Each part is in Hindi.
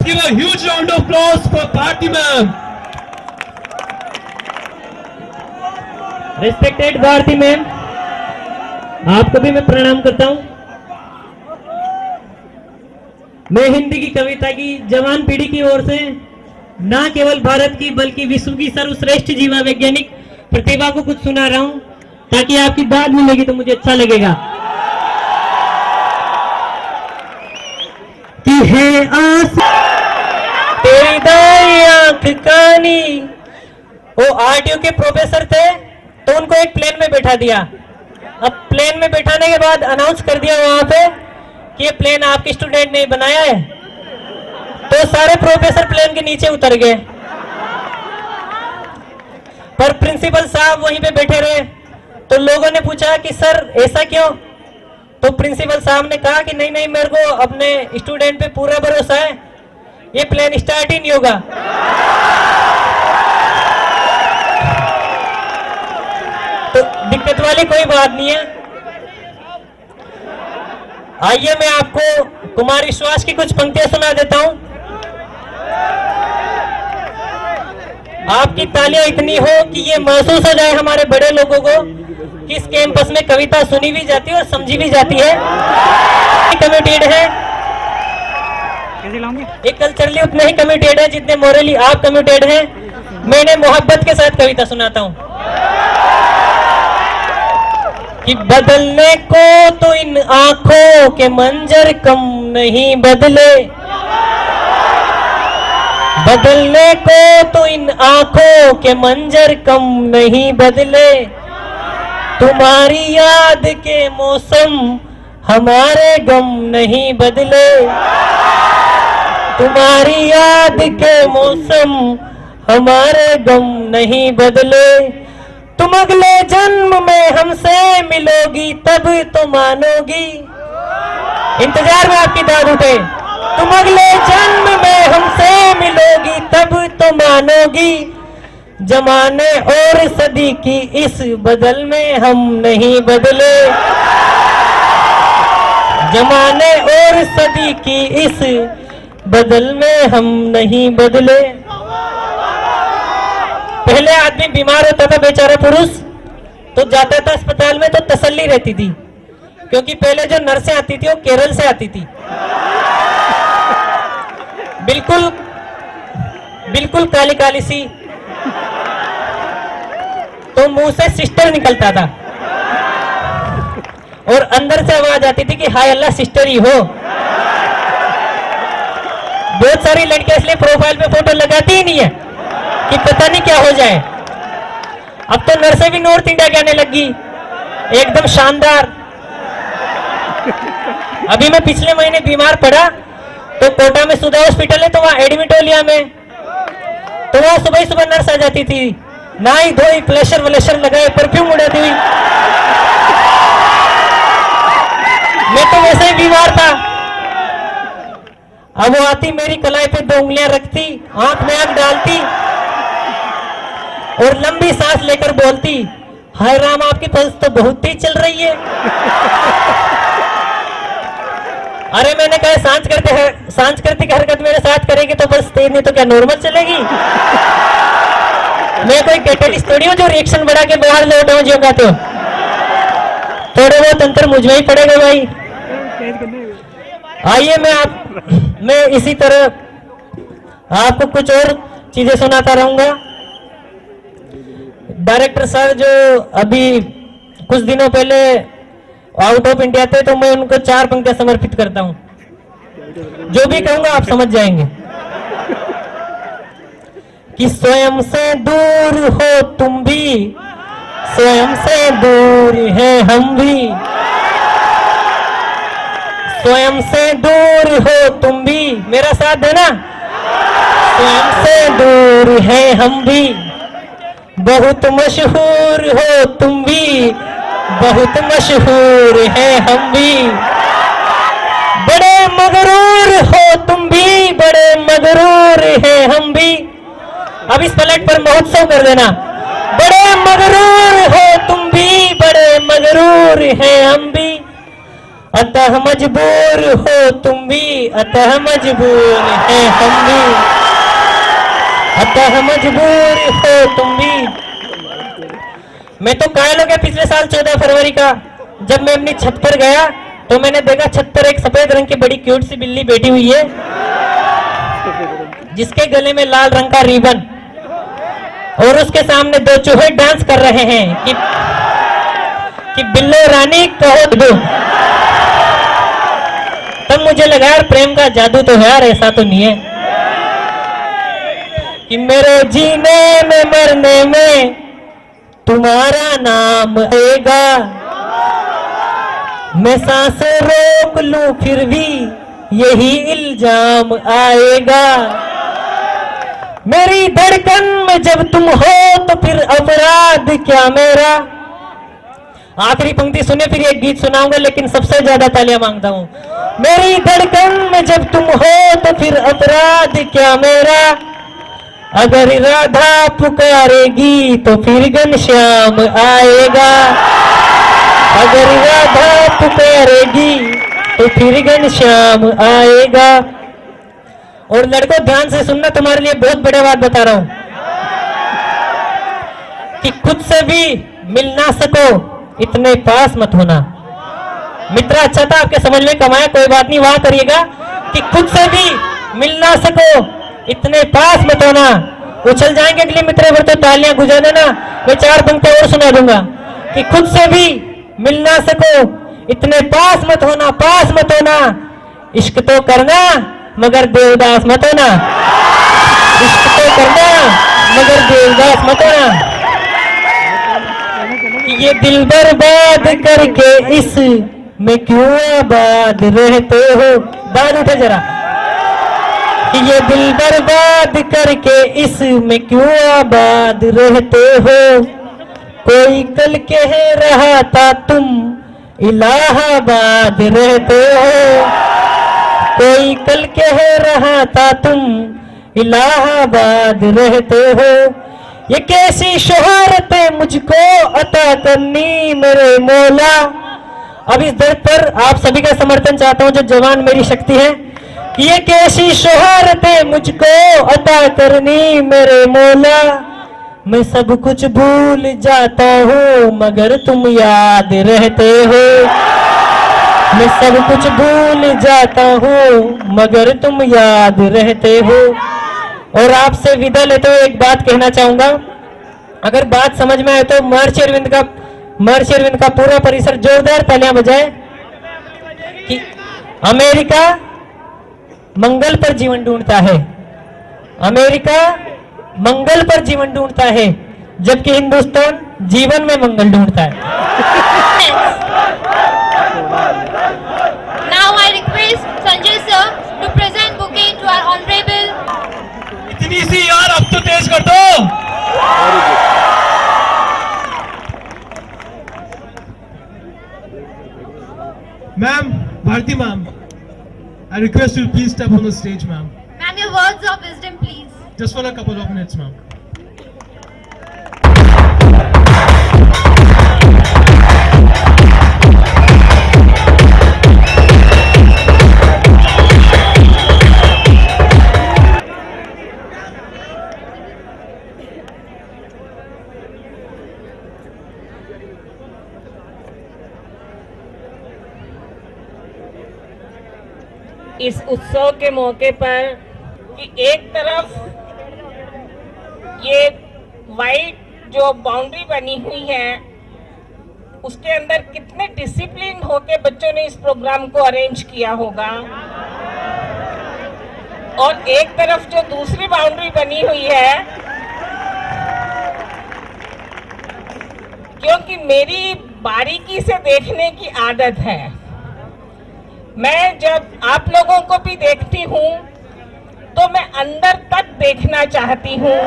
give a huge round of applause for Bharti ma'am. Respected Bharti ma'am, आपको भी मैं प्रणाम करता हूं। मैं हिंदी की कविता की जवान पीढ़ी की ओर से न केवल भारत की बल्कि विश्व की सर्वश्रेष्ठ जीवा वैज्ञानिक प्रतिभा को कुछ सुना रहा हूं, ताकि आपकी दाद मिलेगी तो मुझे अच्छा लगेगा। कि है आस तेरी दाई आंख कानी। वो आरटीओ के प्रोफेसर थे तो उनको एक प्लेन में बैठा दिया। अब प्लेन में बैठाने के बाद अनाउंस कर दिया वहां पे कि ये प्लेन आपके स्टूडेंट ने बनाया है, तो सारे प्रोफेसर प्लेन के नीचे उतर गए। पर प्रिंसिपल साहब वहीं पे बैठे रहे। तो लोगों ने पूछा कि सर ऐसा क्यों? तो प्रिंसिपल साहब ने कहा कि नहीं नहीं, मेरे को अपने स्टूडेंट पे पूरा भरोसा है, ये प्लेन स्टार्ट ही नहीं होगा। तो दिक्कत वाली कोई बात नहीं है। आइए मैं आपको कुमार विश्वास की कुछ पंक्तियां सुना देता हूं। आपकी तालियां इतनी हो कि ये महसूस हो जाए हमारे बड़े लोगों को कि इस कैंपस में कविता सुनी भी जाती है और समझी भी जाती है। कमिटेड है, एक कल्चरली उतने ही कमिटेड है जितने मोरली आप कमिटेड हैं। मैंने मोहब्बत के साथ कविता सुनाता हूं कि बदलने को तो इन आंखों के मंजर कम नहीं बदले, बदलने को तो इन आंखों के मंजर कम नहीं बदले। तुम्हारी याद के मौसम हमारे गम नहीं बदले, तुम्हारी याद के मौसम हमारे गम नहीं बदले। तुम अगले जन्म में हमसे मिलोगी तब तो मानोगी। इंतजार में आपकी दाद उठे। तुम अगले जन्म में हमसे मिलोगी तब तो मानोगी। जमाने और सदी की इस बदल में हम नहीं बदले, जमाने और सदी की इस बदल में हम नहीं बदले। पहले आदमी बीमार होता था बेचारा पुरुष, तो जाता था अस्पताल में तो तसल्ली रहती थी, क्योंकि पहले जो नर्सें आती थी वो केरल से आती थी। बिल्कुल बिल्कुल काली काली सी, तो मुंह से सिस्टर निकलता था और अंदर से आवाज आती थी कि हाय अल्लाह सिस्टर ही हो। बहुत सारी लड़कियां इसलिए प्रोफाइल पे फोटो लगाती ही नहीं है कि पता नहीं क्या हो जाए। अब तो नर्सें भी नॉर्थ इंडिया के आने लगी, एकदम शानदार। अभी मैं पिछले महीने बीमार पड़ा तो कोटा में सुधा हॉस्पिटल है, तो वहां एडमिट हो लिया मैं। तो वहां सुबह सुबह नर्स आ जाती थी, नहाई धोई, प्लेशर वलेशर लगाए, परफ्यूम उड़ाती हुई। मैं तो वैसे ही बीमार था। अब वो आती, मेरी कलाई पे 2 उंगलियां रखती, आंख में आंख डालती और लंबी सांस लेकर बोलती, हाय राम आपकी पल्स तो बहुत तेज चल रही है। अरे मैंने कहा सांस्कृतिक हरकत मेरे साथ करेगी तो बस तेज, नहीं तो क्या नॉर्मल चलेगी? मैं कोई कैटेलिस्ट थोड़ी हूँ जो रिएक्शन बढ़ा के बाहर लौट आऊं जो कहते हो। थोड़े बहुत अंतर मुझ में ही पड़ेगा भाई। आइए मैं इसी तरह आपको कुछ और चीजें सुनाता रहूंगा। डायरेक्टर सर जो अभी कुछ दिनों पहले आउट ऑफ इंडिया थे, तो मैं उनको 4 पंक्तियां समर्पित करता हूं। जो भी कहूंगा आप समझ जाएंगे। कि स्वयं से दूर हो तुम भी, स्वयं से दूर है हम भी, स्वयं से दूर हो तुम भी, मेरा साथ देना। स्वयं से दूर है हम भी, बहुत मशहूर हो तुम भी, बहुत मशहूर है हम भी, बड़े मगरूर हो तुम भी, बड़े मगरूर है हम भी। अब इस पलट पर महोत्सव कर देना। बड़े मगरूर हो तुम भी, बड़े मगरूर है हम भी। अतः मजबूर हो तुम भी, अतः मजबूर है हम भी, अतः मजबूर हो तुम भी। मैं तो कायल हो गया पिछले साल 14 फरवरी का, जब मैं अपनी छत पर गया तो मैंने देखा छत पर एक सफेद रंग की बड़ी क्यूट सी बिल्ली बैठी हुई है, जिसके गले में लाल रंग का रिबन, और उसके सामने दो चूहे डांस कर रहे हैं कि बिल्लो रानी कहो दो। तब मुझे लगा यार प्रेम का जादू तो है यार, ऐसा तो नहीं है कि मेरे जीने में मरने में तुम्हारा नाम आएगा। मैं सांस रोक लूं फिर भी यही इल्जाम आएगा। मेरी धड़कन में जब तुम हो तो फिर अपराध क्या मेरा। आखिरी पंक्ति सुने फिर एक गीत सुनाऊंगा, लेकिन सबसे ज्यादा तालियां मांगता हूं। मेरी धड़कन में जब तुम हो तो फिर अपराध क्या मेरा। अगर राधा पुकारेगी तो फिर घनश्याम आएगा। अगर राधा पुकारेगी तो फिर घनश्याम आएगा। और लड़कों ध्यान से सुनना, तुम्हारे लिए बहुत बड़ी बात बता रहा हूं कि खुद से भी मिल ना सको इतने पास मत होना। मित्र अच्छा था, आपके समझ में कमाया, कोई बात नहीं, वहां करिएगा कि खुद से भी मिल ना सको इतने पास मत होना। उछल जाएंगे अगले मित्र पर तो तालियां गुजा देना। मैं 4 पंक्तियां और सुना दूंगा कि खुद से भी मिल ना सको इतने पास मत होना, पास मत होना। इश्क तो करना मगर देवदास मत होना। इश्क तो करना मगर देवदास मत होना। ये दिल बर्बाद करके इस में क्यों आबाद रहते हो। दाद उठे जरा। ये दिल बर्बाद करके इस में क्यों आबाद रहते हो। कोई कल कह रहा था तुम इलाहाबाद रहते हो। कोई कल कह रहा था तुम इलाहाबाद रहते हो। ये कैसी शोहरतें मुझको अता करनी मेरे मौला। अब इस दर्द पर आप सभी का समर्थन चाहता हूं, जो जवान मेरी शक्ति है, कि ये कैसी शोहरतें मुझको अता करनी मेरे मौला। मैं सब कुछ भूल जाता हूँ मगर तुम याद रहते हो। मैं सब कुछ भूल जाता हूँ मगर तुम याद रहते हो। और आपसे विदा लेते हुए एक बात कहना चाहूंगा, अगर बात समझ में आए तो महर्षि अरविंद का पूरा परिसर जोरदार तालियां बजाए कि अमेरिका मंगल पर जीवन ढूंढता है। अमेरिका मंगल पर जीवन ढूंढता है, जबकि हिंदुस्तान जीवन में मंगल ढूंढता है। Now I request Sanjay sir to present bouquet to our honorable. इतनी सी यार, अब तो तेज कर दो। Ma'am, Bharti ma'am, I request you to please step on the stage, ma'am. Ma'am, your words of wisdom, please. Just for a couple of minutes, ma'am. इस उत्सव के मौके पर कि एक तरफ ये वाइट जो बाउंड्री बनी हुई है उसके अंदर कितने डिसिप्लिन होके बच्चों ने इस प्रोग्राम को अरेंज किया होगा, और एक तरफ जो दूसरी बाउंड्री बनी हुई है, क्योंकि मेरी बारीकी से देखने की आदत है, मैं जब आप लोगों को भी देखती हूँ तो मैं अंदर तक देखना चाहती हूँ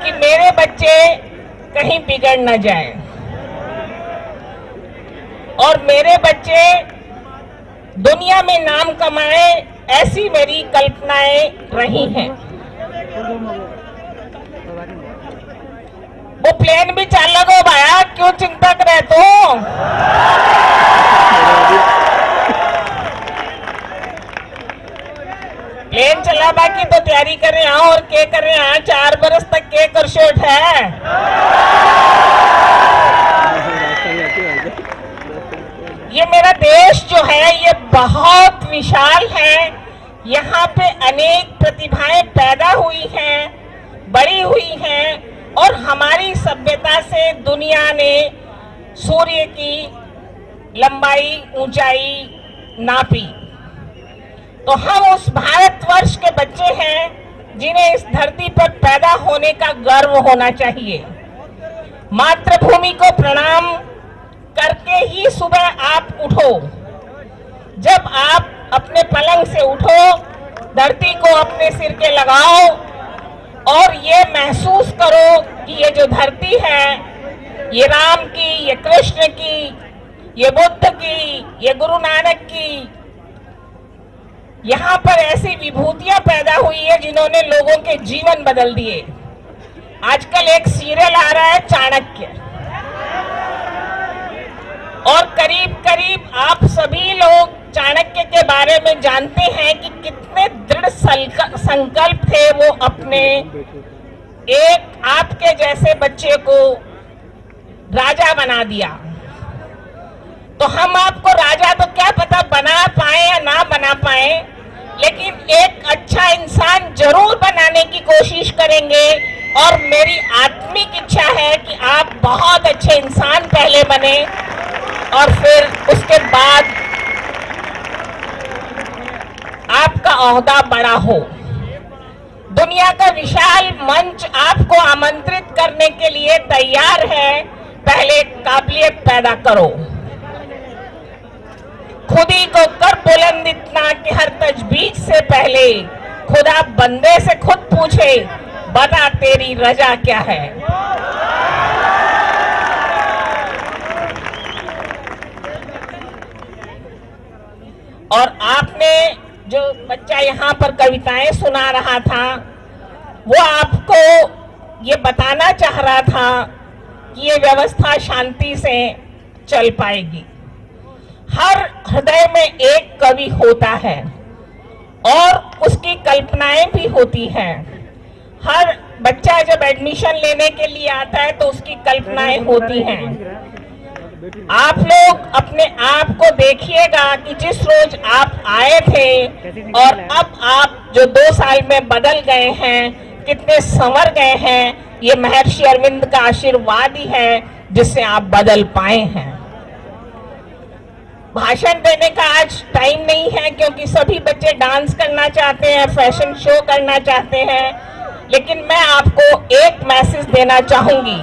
कि मेरे बच्चे कहीं बिगड़ न जाएं और मेरे बच्चे दुनिया में नाम कमाए, ऐसी मेरी कल्पनाएं रही हैं। वो प्लेन भी चालक हो भाया, क्यों चिंता करे तू? प्लेन चला बाकी तो तैयारी करे और के करे 4 बरस तक के कर शोट है। ये मेरा देश जो है ये बहुत विशाल है। यहाँ पे अनेक प्रतिभाएं पैदा हुई हैं, बड़ी हुई हैं और हमारी सभ्यता से दुनिया ने सूर्य की लंबाई ऊंचाई नापी। तो हम उस भारतवर्ष के बच्चे हैं जिन्हें इस धरती पर पैदा होने का गर्व होना चाहिए। मातृभूमि को प्रणाम करके ही सुबह आप उठो। जब आप अपने पलंग से उठो, धरती को अपने सिर के लगाओ और ये महसूस करो कि ये जो धरती है ये राम की, ये कृष्ण की, ये बुद्ध की, ये गुरु नानक की, यहाँ पर ऐसी विभूतियां पैदा हुई है जिन्होंने लोगों के जीवन बदल दिए। आजकल एक सीरियल आ रहा है चाणक्य, और करीब करीब आप सभी लोग चाणक्य के बारे में जानते हैं कि कितने दृढ़ संकल्प थे वो अपने एक आपके जैसे बच्चे को राजा बना दिया। तो हम आपको राजा तो क्या पता बना पाए या ना बना पाए, लेकिन एक अच्छा इंसान जरूर बनाने की कोशिश करेंगे। और मेरी आत्मिक इच्छा है कि आप बहुत अच्छे इंसान पहले बने और फिर उसके बाद आपका ओहदा बड़ा हो। दुनिया का विशाल मंच आपको आमंत्रित करने के लिए तैयार है। पहले काबिलियत पैदा करो, खुद ही को कर बुलंद इतना कि हर तजवीज से पहले खुदा बंदे से खुद पूछे, बता तेरी रजा क्या है। और आपने जो बच्चा यहाँ पर कविताएं सुना रहा था वो आपको ये बताना चाह रहा था कि ये व्यवस्था शांति से चल पाएगी। हर हृदय में एक कवि होता है और उसकी कल्पनाएं भी होती हैं। हर बच्चा जब एडमिशन लेने के लिए आता है तो उसकी कल्पनाएं होती हैं। आप लोग अपने आप को देखिएगा कि जिस रोज आप आए थे और अब आप जो 2 साल में बदल गए हैं, कितने संवर गए हैं। ये महर्षि अरविंद का आशीर्वाद ही है जिससे आप बदल पाए हैं। भाषण देने का आज टाइम नहीं है क्योंकि सभी बच्चे डांस करना चाहते हैं, फैशन शो करना चाहते हैं, लेकिन मैं आपको एक मैसेज देना चाहूंगी।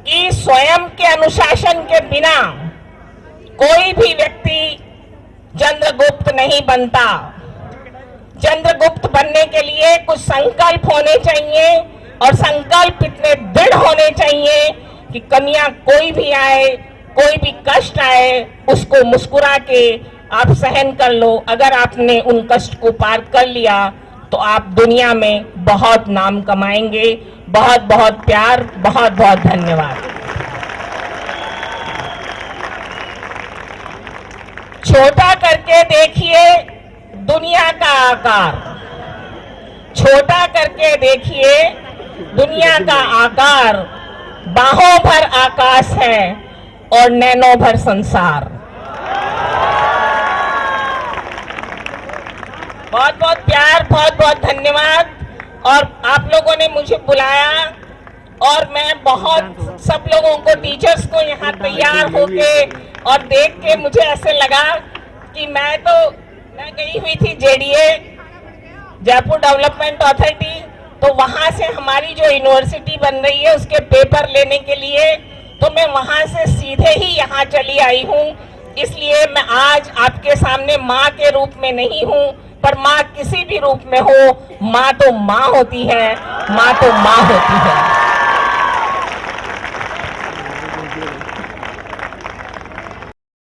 कि स्वयं के अनुशासन के बिना कोई भी व्यक्ति चंद्रगुप्त नहीं बनता। चंद्रगुप्त बनने के लिए कुछ संकल्प होने चाहिए और संकल्प इतने दृढ़ होने चाहिए कि कमियां कोई भी आए, कोई भी कष्ट आए, उसको मुस्कुरा के आप सहन कर लो। अगर आपने उन कष्ट को पार कर लिया तो आप दुनिया में बहुत नाम कमाएंगे। बहुत बहुत प्यार, बहुत बहुत धन्यवाद। छोटा करके देखिए दुनिया का आकार, छोटा करके देखिए दुनिया का आकार। बाहों भर आकाश है और नैनों भर संसार। बहुत बहुत प्यार, बहुत बहुत धन्यवाद। और आप लोगों ने मुझे बुलाया और मैं बहुत सब लोगों को, टीचर्स को यहाँ तैयार होके और देख के मुझे ऐसे लगा कि मैं गई हुई थी JDA, जयपुर डेवलपमेंट अथॉरिटी, तो वहाँ से हमारी जो यूनिवर्सिटी बन रही है उसके पेपर लेने के लिए, तो मैं वहाँ से सीधे ही यहाँ चली आई हूँ। इसलिए मैं आज आपके सामने माँ के रूप में नहीं हूँ, पर माँ किसी भी रूप में हो, माँ तो माँ होती है, माँ तो माँ होती है।